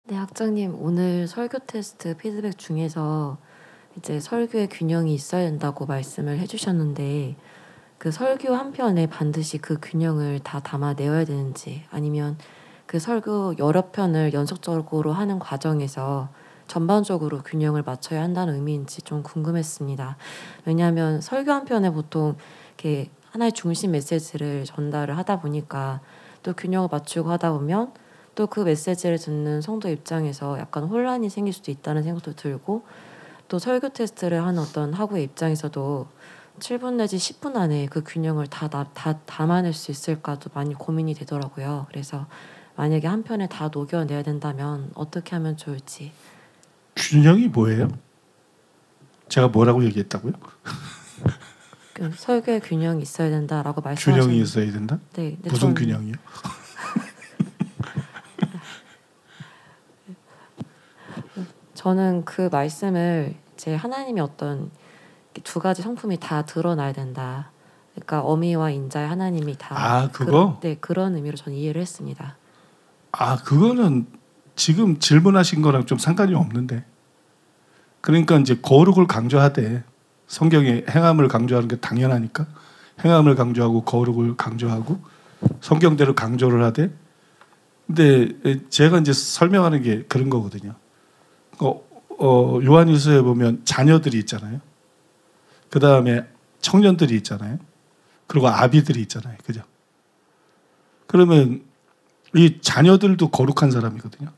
네, 학장님, 오늘 설교 테스트 피드백 중에서 이제 설교의 균형이 있어야 된다고 말씀을 해주셨는데, 그 설교 한 편에 반드시 그 균형을 다 담아내어야 되는지, 아니면 그 설교 여러 편을 연속적으로 하는 과정에서 전반적으로 균형을 맞춰야 한다는 의미인지 좀 궁금했습니다. 왜냐하면 설교 한 편에 보통 이렇게 하나의 중심 메시지를 전달을 하다 보니까 또 균형을 맞추고 하다 보면 또 그 메시지를 듣는 성도 입장에서 약간 혼란이 생길 수도 있다는 생각도 들고, 또 설교 테스트를 하는 어떤 학우의 입장에서도 7분 내지 10분 안에 그 균형을 다 담아낼 수 있을까도 많이 고민이 되더라고요. 그래서 만약에 한 편에 다 녹여내야 된다면 어떻게 하면 좋을지. 균형이 뭐예요? 제가 뭐라고 얘기했다고요? 그 설교의 균형이 있어야 된다라고 말씀하셨는데. 균형이 있어야 된다? 네. 무슨 균형이요? 저는 그 말씀을 제 하나님의 어떤 두 가지 성품이 다 드러나야 된다. 그러니까 어미와 인자의 하나님이 다. 그거? 그런 의미로 저는 이해를 했습니다. 그거는 지금 질문하신 거랑 좀 상관이 없는데. 그러니까 이제 거룩을 강조하되 성경에 행함을 강조하는 게 당연하니까 행함을 강조하고 거룩을 강조하고 성경대로 강조를 하되. 근데 제가 이제 설명하는 게 그런 거거든요. 요한일서에 보면 자녀들이 있잖아요. 그 다음에 청년들이 있잖아요. 그리고 아비들이 있잖아요. 그죠? 그러면 이 자녀들도 거룩한 사람이거든요.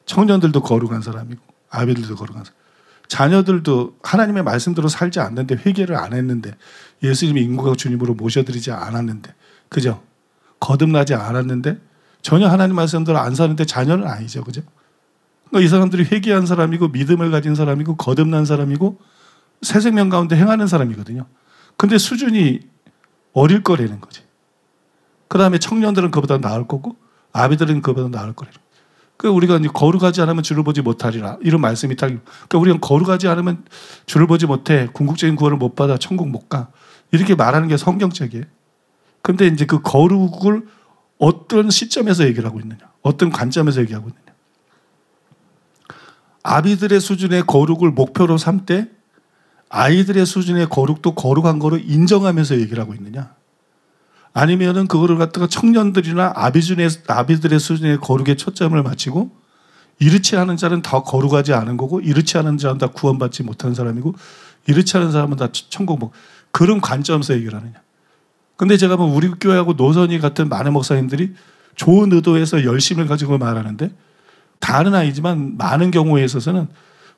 청년들도 거룩한 사람이고 아비들도 거룩한 사람. 자녀들도 하나님의 말씀대로 살지 않는데, 회개를 안 했는데, 예수님이 인구가 주님으로 모셔드리지 않았는데, 그죠? 거듭나지 않았는데 전혀 하나님 말씀대로 안 사는데 자녀는 아니죠. 그죠? 그러니까 이 사람들이 회개한 사람이고 믿음을 가진 사람이고 거듭난 사람이고 새 생명 가운데 행하는 사람이거든요. 근데 수준이 어릴 거라는 거지. 그 다음에 청년들은 그보다 나을 거고 아비들은 그보다 나을 거라는 거지. 그러니까 우리가 이제 거룩하지 않으면 주를 보지 못하리라, 이런 말씀이 딱. 그러니까 우리가 거룩하지 않으면 주를 보지 못해, 궁극적인 구원을 못 받아, 천국 못 가, 이렇게 말하는 게 성경책이에요. 근데 이제 그 거룩을 어떤 시점에서 얘기를 하고 있느냐, 어떤 관점에서 얘기하고 있느냐. 아비들의 수준의 거룩을 목표로 삼되 아이들의 수준의 거룩도 거룩한 거로 인정하면서 얘기를 하고 있느냐, 아니면은 그거를 갖다가 청년들이나 아비들의 수준의 거룩에 초점을 맞추고 이렇지 않은 자는 다 거룩하지 않은 거고 이렇지 않은 자는 다 구원받지 못한 사람이고 이렇지 않은 사람은 다 천국 못, 그런 관점에서 얘기를 하느냐. 근데 제가 뭐 우리 교회하고 노선이 같은 많은 목사님들이 좋은 의도에서 열심을 가지고 말하는데, 다는 아니지만 많은 경우에 있어서는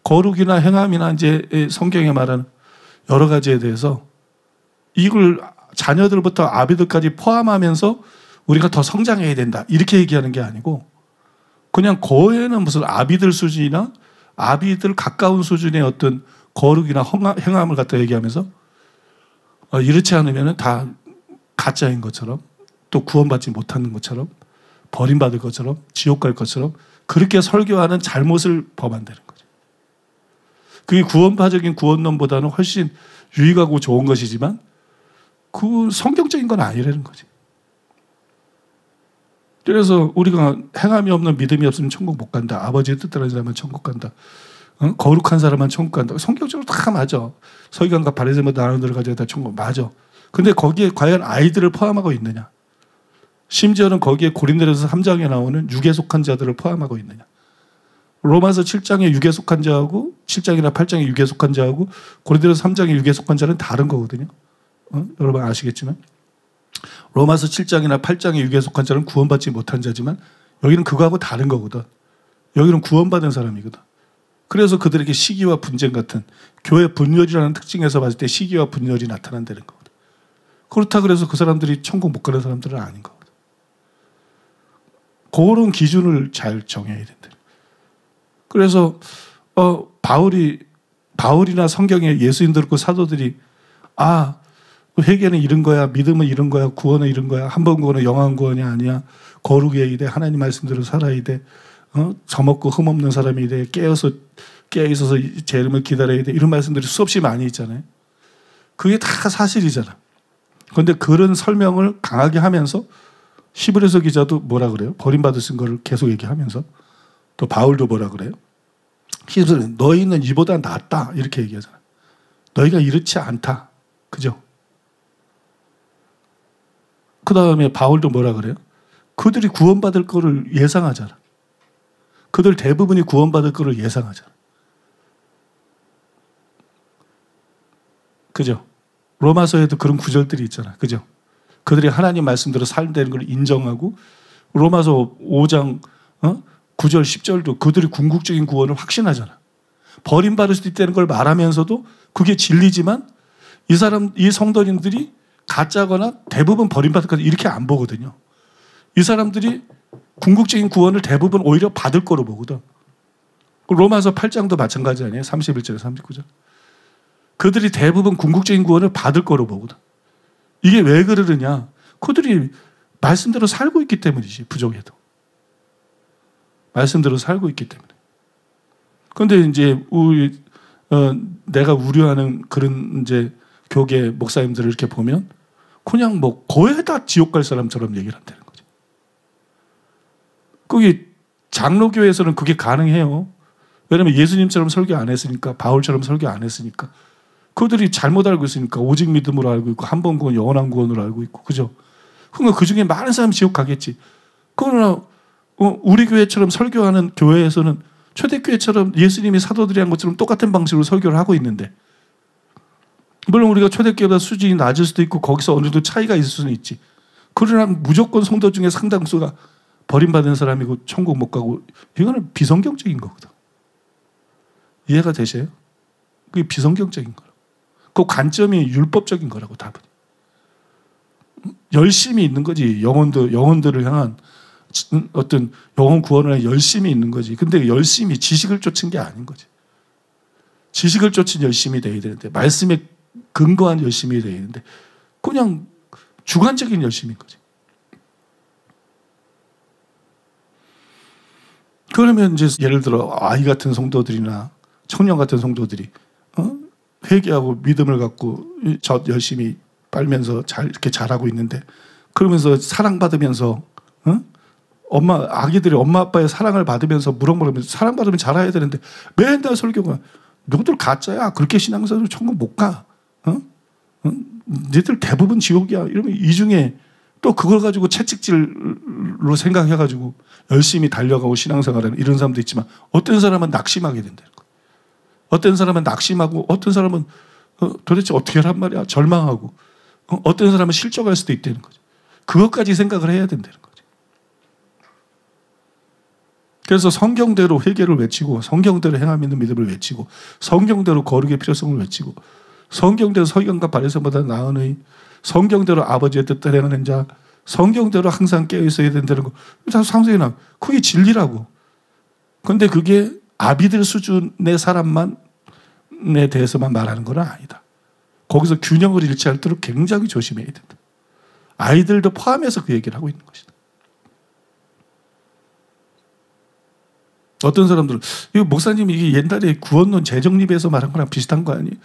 거룩이나 행함이나 이제 성경에 말하는 여러 가지에 대해서 이걸 자녀들부터 아비들까지 포함하면서 우리가 더 성장해야 된다, 이렇게 얘기하는 게 아니고, 그냥 거에는 무슨 아비들 수준이나 아비들 가까운 수준의 어떤 거룩이나 행함을 갖다 얘기하면서 이렇지 않으면 다 가짜인 것처럼, 또 구원받지 못하는 것처럼, 버림받을 것처럼, 지옥 갈 것처럼 그렇게 설교하는 잘못을 범한다는 거죠. 그게 구원파적인 구원론보다는 훨씬 유익하고 좋은 것이지만 그 성경적인 건 아니라는 거지. 그래서 우리가 행함이 없는 믿음이 없으면 천국 못 간다, 아버지의 뜻대로 하면 천국 간다, 거룩한 사람만 천국 간다, 성경적으로 다 맞아. 서기관과 바리새인보다 나은 들을 가져야 다 천국 맞아. 근데 거기에 과연 아이들을 포함하고 있느냐, 심지어는 거기에 고린도전서 3장에 나오는 육에 속한 자들을 포함하고 있느냐. 로마서 7장에 육에 속한 자하고 7장이나 8장에 육에 속한 자하고 고린도전서 3장에 육에 속한 자는 다른 거거든요. 여러분 아시겠지만 로마서 7장이나 8장에 육에 속한 자는 구원받지 못한 자지만 여기는 그거하고 다른 거거든. 여기는 구원받은 사람이거든. 그래서 그들에게 시기와 분쟁 같은, 교회 분열이라는 특징에서 봤을 때 시기와 분열이 나타난다는 거거든. 그렇다 그래서 그 사람들이 천국 못 가는 사람들은 아닌 거거든. 그런 기준을 잘 정해야 된다. 그래서 바울이나 성경에 예수님들 그 사도들이 회개는 이런 거야, 믿음은 이런 거야, 구원은 이런 거야, 한 번 구원은 영원 구원이 아니야, 거룩해야 돼, 하나님 말씀대로 살아야 돼, 저먹고 흠없는 사람이 돼, 깨어 있어서 제 이름을 기다려야 돼, 이런 말씀들이 수없이 많이 있잖아요. 그게 다 사실이잖아. 그런데 그런 설명을 강하게 하면서 히브리서 기자도 뭐라 그래요? 버림받으신 거를 계속 얘기하면서 또 바울도 뭐라 그래요? 히브리서는 너희는 이보다 낫다 이렇게 얘기하잖아. 너희가 이렇지 않다. 그죠? 그 다음에 바울도 뭐라 그래요? 그들이 구원받을 거를 예상하잖아. 그들 대부분이 구원받을 거를 예상하잖아. 그죠? 로마서에도 그런 구절들이 있잖아. 그죠? 그들이 하나님 말씀대로 살되는 걸 인정하고 로마서 5장 9절 10절도 그들이 궁극적인 구원을 확신하잖아. 버림받을 수도 있다는 걸 말하면서도 그게 진리지만 이 성도님들이 가짜거나 대부분 버림받을 거다 이렇게 안 보거든요. 이 사람들이 궁극적인 구원을 대부분 오히려 받을 거로 보거든. 로마서 8장도 마찬가지 아니에요? 31절에 39절. 그들이 대부분 궁극적인 구원을 받을 거로 보거든. 이게 왜 그러느냐? 그들이 말씀대로 살고 있기 때문이지. 부족해도. 말씀대로 살고 있기 때문에. 그런데 이제 내가 우려하는 그런 이제 교계 목사님들을 이렇게 보면 그냥 뭐 거의 다 지옥 갈 사람처럼 얘기를 한다는 거죠. 그게 장로교에서는 그게 가능해요. 왜냐하면 예수님처럼 설교 안 했으니까, 바울처럼 설교 안 했으니까. 그들이 잘못 알고 있으니까 오직 믿음으로 알고 있고 한 번 구원 영원한 구원으로 알고 있고 그죠? 그러니까 그중에 많은 사람이 지옥 가겠지. 그러나 우리 교회처럼 설교하는 교회에서는 초대교회처럼 예수님이 사도들이 한 것처럼 똑같은 방식으로 설교를 하고 있는데 물론 우리가 초대교회보다 수준이 낮을 수도 있고 거기서 어느 정도 차이가 있을 수는 있지. 그러나 무조건 성도 중에 상당수가 버림받은 사람이고 천국 못 가고 이거는 비성경적인 거거든. 이해가 되세요? 그게 비성경적인 거라고. 그 관점이 율법적인 거라고 답은. 열심히 있는 거지. 영혼들을 향한 어떤 영혼 구원을 위한 열심히 있는 거지. 근데 열심히 지식을 쫓은 게 아닌 거지. 지식을 쫓은 열심이 돼야 되는데 말씀에 근거한 열심이 돼야 되는데 그냥 주관적인 열심인 거지. 그러면 이제 예를 들어 아이 같은 성도들이나 청년 같은 성도들이 회개하고 믿음을 갖고 젖 열심히 빨면서 이렇게 잘하고 있는데 그러면서 사랑받으면서 아기들이 엄마 아빠의 사랑을 받으면서 무럭무럭하면서 사랑받으면 잘해야 되는데 맨날 설교가 너희들 가짜야. 그렇게 신앙생활로 천국 못 가. 너희들 대부분 지옥이야. 이러면 이 중에 또 그걸 가지고 채찍질로 생각해가지고 열심히 달려가고 신앙생활하는 이런 사람도 있지만 어떤 사람은 낙심하게 된다는 거예요. 어떤 사람은 낙심하고 어떤 사람은 도대체 어떻게 하란 말이야. 절망하고 어떤 사람은 실족할 수도 있다는 거죠. 그것까지 생각을 해야 된다는 거죠. 그래서 성경대로 회개를 외치고 성경대로 행함 있는 믿음을 외치고 성경대로 거룩의 필요성을 외치고 성경대로 서기관과 바리새인보다 나은 의 성경대로 아버지의 뜻대로 행하는 자 성경대로 항상 깨어 있어야 된다는 거 다 상세히 나와. 그게 진리라고. 그런데 그게 아비들 수준의 사람만에 대해서만 말하는 건 아니다. 거기서 균형을 잃지 않도록 굉장히 조심해야 된다. 아이들도 포함해서 그 얘기를 하고 있는 것이다. 어떤 사람들은 이거 목사님이 이게 옛날에 구원론 재정립에서 말한 거랑 비슷한 거 아니에요?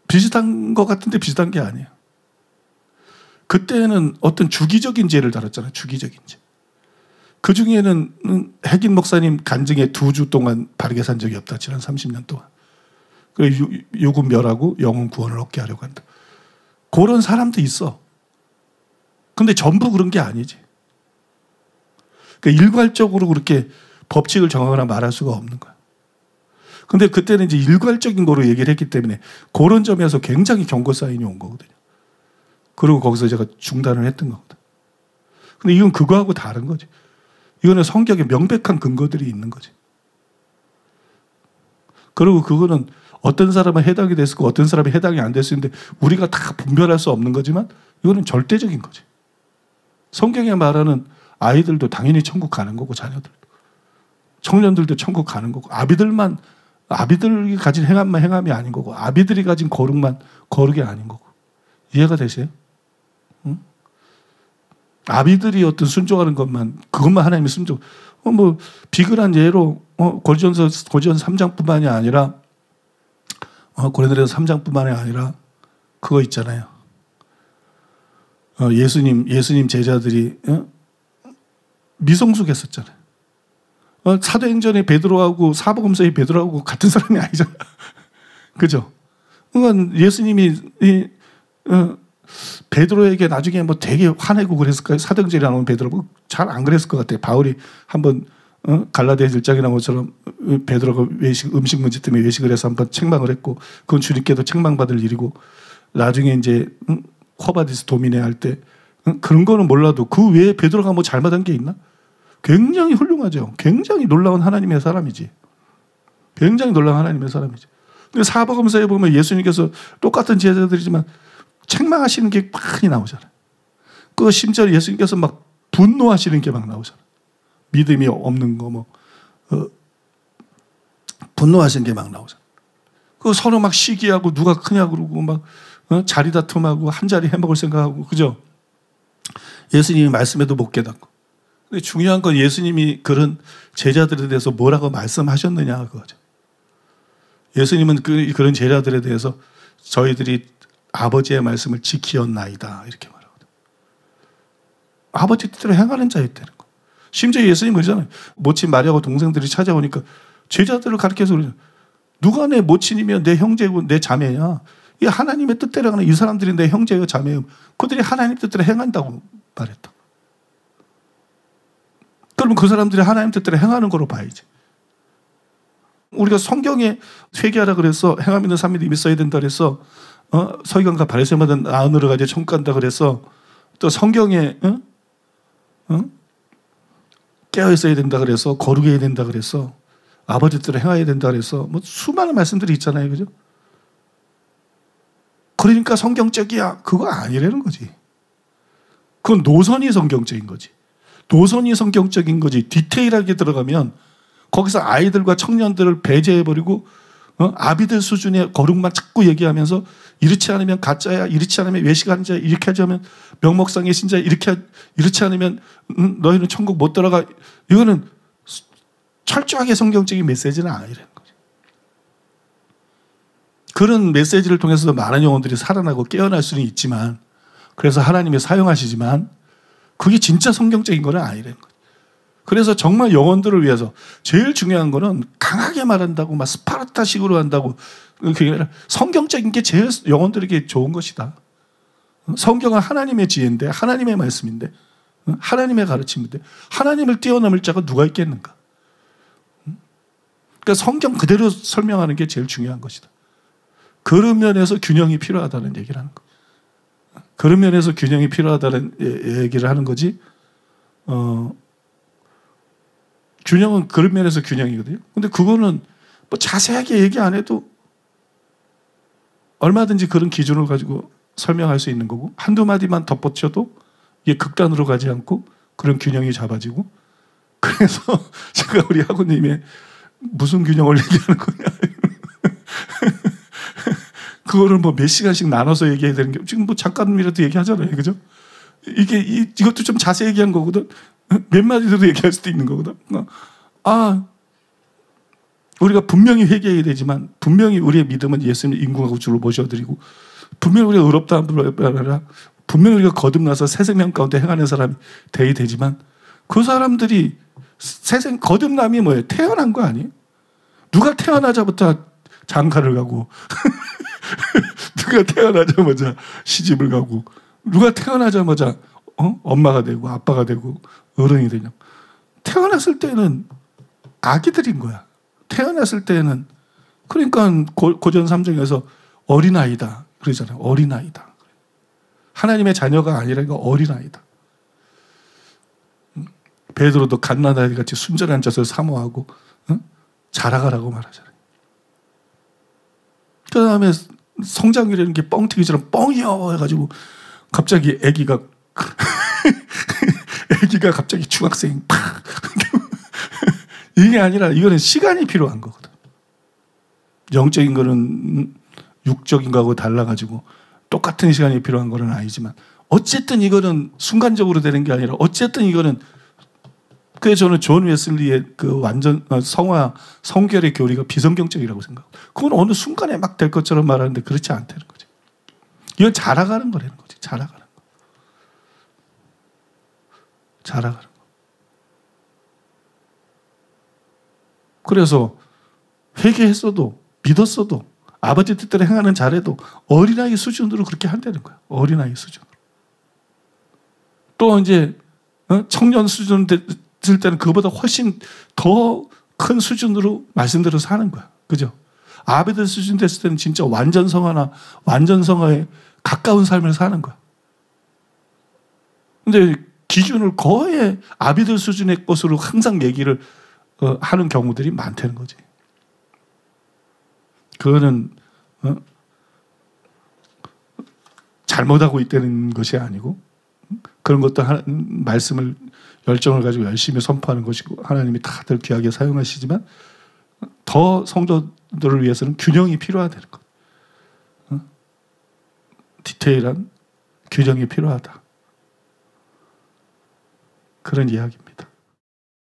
비슷한 거 같은데 비슷한 게 아니에요. 그때는 어떤 주기적인 죄를 다뤘잖아요. 주기적인 죄. 그 중에는 핵인 목사님 간증에 2주 동안 바르게 산 적이 없다. 지난 30년 동안. 육은 멸하고 영은 구원을 얻게 하려고 한다. 그런 사람도 있어. 근데 전부 그런 게 아니지. 그러니까 일괄적으로 그렇게 법칙을 정하거나 말할 수가 없는 거야. 근데 그때는 이제 일괄적인 거로 얘기를 했기 때문에 그런 점에서 굉장히 경고 사인이 온 거거든요. 그리고 거기서 제가 중단을 했던 거거든. 근데 이건 그거하고 다른 거지. 이거는 성경에 명백한 근거들이 있는 거지. 그리고 그거는 어떤 사람은 해당이 됐을 거 어떤 사람이 해당이 안 됐을 텐데 우리가 다 분별할 수 없는 거지만 이거는 절대적인 거지. 성경에 말하는 아이들도 당연히 천국 가는 거고 자녀들도. 청년들도 천국 가는 거고 아비들이 가진 행함만 행함이 아닌 거고 아비들이 가진 거룩만 거룩이 아닌 거고. 이해가 되세요? 응? 아비들이 어떤 순종하는 그것만 하나님이 순종. 뭐 비근한 예로 고린도서 3장뿐만이 아니라 고린도서 3장뿐만이 아니라 그거 있잖아요. 예수님 제자들이 미성숙했었잖아요. 사도행전의 베드로하고 사복음서의 베드로하고 같은 사람이 아니잖아. 그죠? 그러니까 예수님이 베드로에게 나중에 뭐 되게 화내고 그랬을까요? 사도행전에 나오는 베드로 잘 안 그랬을 것 같아요. 바울이 한번 갈라디아 1장에 나온 것처럼 베드로가 음식 문제 때문에 외식을 해서 한번 책망을 했고, 그건 주님께도 책망받을 일이고, 나중에 이제 코바디스 도미네 할 때 그런 거는 몰라도 그 외에 베드로가 뭐 잘못한 게 있나? 굉장히 훌륭하죠. 굉장히 놀라운 하나님의 사람이지. 굉장히 놀라운 하나님의 사람이지. 근데 사복음서에 보면 예수님께서 똑같은 제자들이지만 책망하시는 게 많이 나오잖아요. 그 심지어 예수님께서 막 분노하시는 게 막 나오잖아요. 믿음이 없는 거 분노하시는 게 막 나오잖아요. 그 서로 막 시기하고 누가 크냐 그러고 막 자리 다툼하고 한 자리 해먹을 생각하고, 그죠? 예수님이 말씀에도 못 깨닫고. 근데 중요한 건 예수님이 그런 제자들에 대해서 뭐라고 말씀하셨느냐 그거죠. 예수님은 그런 제자들에 대해서 저희들이 아버지의 말씀을 지키었나이다 이렇게 말하거든요. 아버지 뜻대로 행하는 자였다는 거. 심지어 예수님 그러잖아요. 모친 마리아하고 동생들이 찾아오니까 제자들을 가르쳐서 그러죠. 누가 내 모친이며 내 형제고 내 자매냐? 이 하나님의 뜻대로 하는 이 사람들이 내 형제요 자매요. 그들이 하나님 뜻대로 행한다고 말했다. 그러면 그 사람들이 하나님 뜻대로 행하는 거로 봐야지. 우리가 성경에 회개하라 그래서 행함 있는 삶이 이미 써야 된다 그래서 서기관과 바리새인마다 나으르 가지에 천국 간다 그래서 또 성경에 깨어 있어야 된다 그래서 거룩해야 된다 그래서 아버지 뜻대로 행해야 된다 그래서 뭐 수많은 말씀들이 있잖아요, 그죠? 그러니까 성경적이야 그거 아니라는 거지. 그건 노선이 성경적인 거지. 노선이 성경적인 거지. 디테일하게 들어가면 거기서 아이들과 청년들을 배제해버리고 아비들 수준의 거룩만 자꾸 얘기하면서 이렇지 않으면 가짜야, 이렇지 않으면 외식하는 자야, 이렇게 하지 않으면 명목상의 신자야, 이렇지 않으면 너희는 천국 못 들어가. 이거는 철저하게 성경적인 메시지는 아니라는 거죠. 그런 메시지를 통해서 많은 영혼들이 살아나고 깨어날 수는 있지만, 그래서 하나님이 사용하시지만 그게 진짜 성경적인 건 아니라는 거죠. 그래서 정말 영혼들을 위해서 제일 중요한 거는 강하게 말한다고 막 스파르타식으로 한다고, 그게 아니라 성경적인 게 제일 영혼들에게 좋은 것이다. 성경은 하나님의 지혜인데, 하나님의 말씀인데, 하나님의 가르침인데 하나님을 뛰어넘을 자가 누가 있겠는가? 그러니까 성경 그대로 설명하는 게 제일 중요한 것이다. 그런 면에서 균형이 필요하다는 얘기를 하는 거. 그런 면에서 균형이 필요하다는 얘기를 하는 거지. 균형은 그런 면에서 균형이거든요. 근데 그거는 뭐 자세하게 얘기 안 해도 얼마든지 그런 기준을 가지고 설명할 수 있는 거고, 한두 마디만 덧붙여도 이게 극단으로 가지 않고 그런 균형이 잡아지고. 그래서 제가 우리 학우님이 무슨 균형을 얘기하는 거냐. 그거를 뭐 몇 시간씩 나눠서 얘기해야 되는 게, 지금 뭐 잠깐이라도 얘기하잖아요. 그죠? 이것도 좀 자세히 얘기한 거거든. 몇 마디라도 얘기할 수도 있는 거거든. 우리가 분명히 회개해야 되지만, 분명히 우리의 믿음은 예수님 인구하고 주로 모셔드리고, 분명히 우리가 의롭다 함을 아니라 분명히 우리가 거듭나서 새 생명 가운데 행하는 사람이 돼야 되지만, 그 사람들이 거듭남이 뭐예요? 태어난 거 아니에요? 누가 태어나자부터 장가를 가고 누가 태어나자마자 시집을 가고, 누가 태어나자마자 엄마가 되고 아빠가 되고 어른이 되냐? 태어났을 때는 아기들인 거야. 태어났을 때는. 그러니까 고전 3장에서 어린아이다 그러잖아요. 어린아이다. 하나님의 자녀가 아니라 어린아이다. 베드로도 갓난아이 같이 순전한 젖을 사모하고 자라가라고 말하잖아요. 그 다음에 성장이라는 게 뻥튀기처럼 뻥이요 해가지고 갑자기 아기가 갑자기 중학생 이게 아니라 이거는 시간이 필요한 거거든. 영적인 거는 육적인 거하고 달라가지고 똑같은 시간이 필요한 거는 아니지만, 어쨌든 이거는 순간적으로 되는 게 아니라, 어쨌든 이거는, 그래서 저는 존 웨슬리의 그 완전 성화 성결의 교리가 비성경적이라고 생각해요. 그건 어느 순간에 막 될 것처럼 말하는데 그렇지 않다는 거죠. 이건 자라가는 거라는 거지. 자라가는 거. 자라가는 거. 그래서 회개했어도 믿었어도 아버지 뜻대로 행하는 잘해도 어린아이 수준으로 그렇게 한다는 거야. 어린아이 수준으로. 또 이제 청년 수준 됐을 때는 그보다 훨씬 더 큰 수준으로 말씀대로 사는 거야. 그죠? 아비들 수준 됐을 때는 진짜 완전 성화에 가까운 삶을 사는 거야. 근데 기준을 거의 아비들 수준의 것으로 항상 얘기를 하는 경우들이 많다는 거지. 그거는 잘못하고 있다는 것이 아니고 그런 것도 말씀을 열정을 가지고 열심히 선포하는 것이고 하나님이 다들 귀하게 사용하시지만 더 성도들을 위해서는 균형이 필요하다는 것. 디테일한 균형이 필요하다. 그런 이야기입니다.